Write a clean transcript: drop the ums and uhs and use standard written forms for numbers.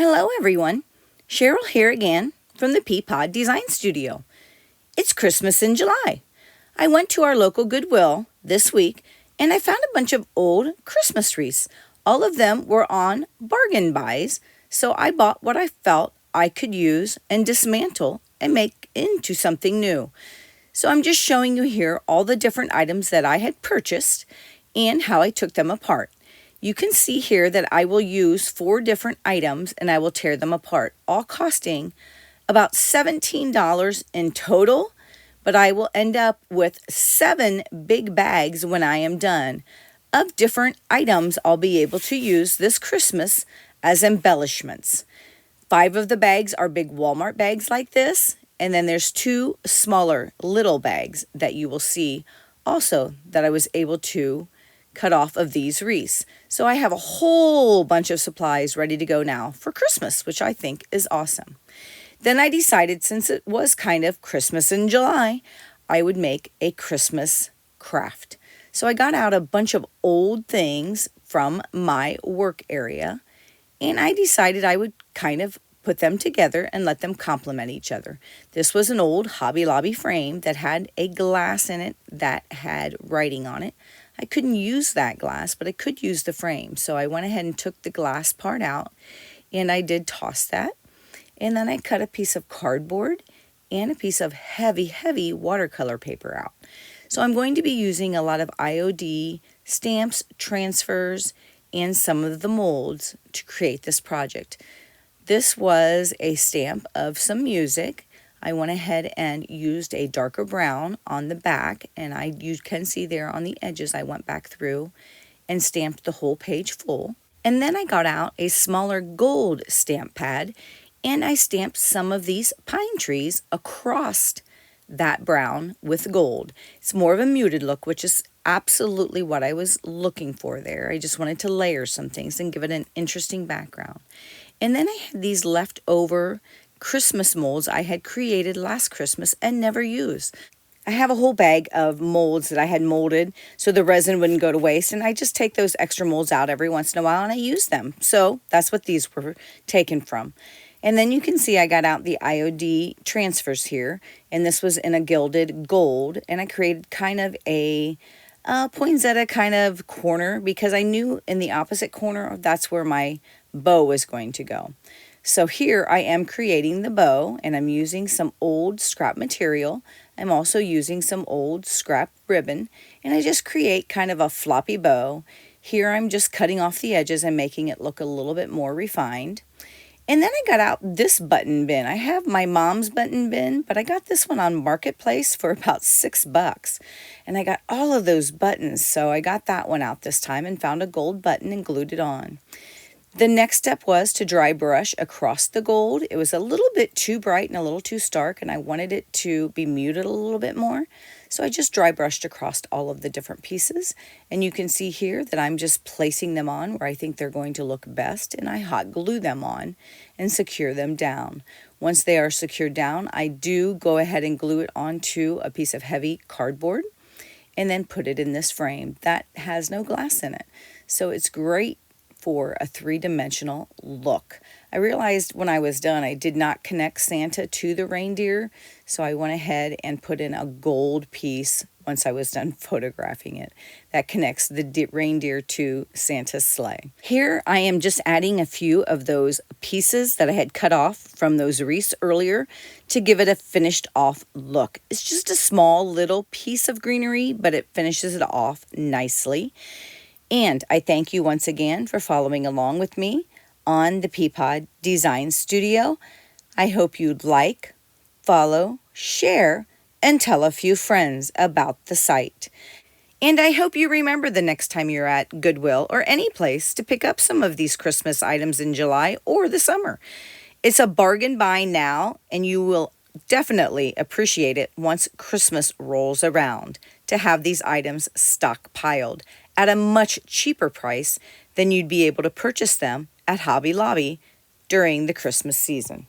Hello everyone, Cheryl here again from the Peapod Design Studio. It's Christmas in July. I went to our local Goodwill this week and I found a bunch of old Christmas wreaths. All of them were on bargain buys, so I bought what I felt I could use and dismantle and make into something new. So I'm just showing you here all the different items that I had purchased and how I took them apart. You can see here that I will use 4 different items and I will tear them apart, all costing about $17 in total, but I will end up with 7 big bags when I am done of different items I'll be able to use this Christmas as embellishments. 5 of the bags are big Walmart bags like this, and then there's 2 smaller little bags that you will see also that I was able to cut off of these wreaths. So I have a whole bunch of supplies ready to go now for Christmas, which I think is awesome. Then I decided, since it was kind of Christmas in July, I would make a Christmas craft. So I got out a bunch of old things from my work area, and I decided I would kind of put them together and let them complement each other. This was an old Hobby Lobby frame that had a glass in it that had writing on it. I couldn't use that glass, but I could use the frame. So I went ahead and took the glass part out, and I did toss that. And then I cut a piece of cardboard and a piece of heavy watercolor paper out. So I'm going to be using a lot of IOD stamps, transfers, and some of the molds to create this project. This was a stamp of some music. I went ahead and used a darker brown on the back, and you can see there on the edges I went back through and stamped the whole page full. And then I got out a smaller gold stamp pad and I stamped some of these pine trees across that brown with gold. It's more of a muted look, which is absolutely what I was looking for there. I just wanted to layer some things and give it an interesting background. And then I had these leftover Christmas molds I had created last Christmas and never used. I have a whole bag of molds that I had molded so the resin wouldn't go to waste, and I just take those extra molds out every once in a while and I use them. So that's what these were taken from. And then you can see I got out the IOD transfers here, and this was in a gilded gold, and I created kind of a poinsettia kind of corner because I knew in the opposite corner that's where my bow was going to go. So here I am creating the bow, and I'm using some old scrap material. I'm also using some old scrap ribbon, and I just create kind of a floppy bow. Here I'm just cutting off the edges and making it look a little bit more refined. And then I got out this button bin. I have my mom's button bin, but I got this one on Marketplace for about $6. And I got all of those buttons, so I got that one out this time and found a gold button and glued it on. The next step was to dry brush across the gold. It was a little bit too bright and a little too stark, and I wanted it to be muted a little bit more. So I just dry brushed across all of the different pieces. And you can see here that I'm just placing them on where I think they're going to look best, and I hot glue them on and secure them down. Once they are secured down, I do go ahead and glue it onto a piece of heavy cardboard and then put it in this frame that has no glass in it. So it's great for a 3-dimensional look. I realized when I was done I did not connect Santa to the reindeer, so I went ahead and put in a gold piece once I was done photographing it that connects the reindeer to Santa's sleigh. Here I am just adding a few of those pieces that I had cut off from those wreaths earlier to give it a finished off look. It's just a small little piece of greenery, but it finishes it off nicely. And I thank you once again for following along with me on the Peapod Design Studio. I hope you'd like, follow, share, and tell a few friends about the site. And I hope you remember the next time you're at Goodwill or any place to pick up some of these Christmas items in July or the summer. It's a bargain buy now, and you will definitely appreciate it once Christmas rolls around to have these items stockpiled at a much cheaper price than you'd be able to purchase them at Hobby Lobby during the Christmas season.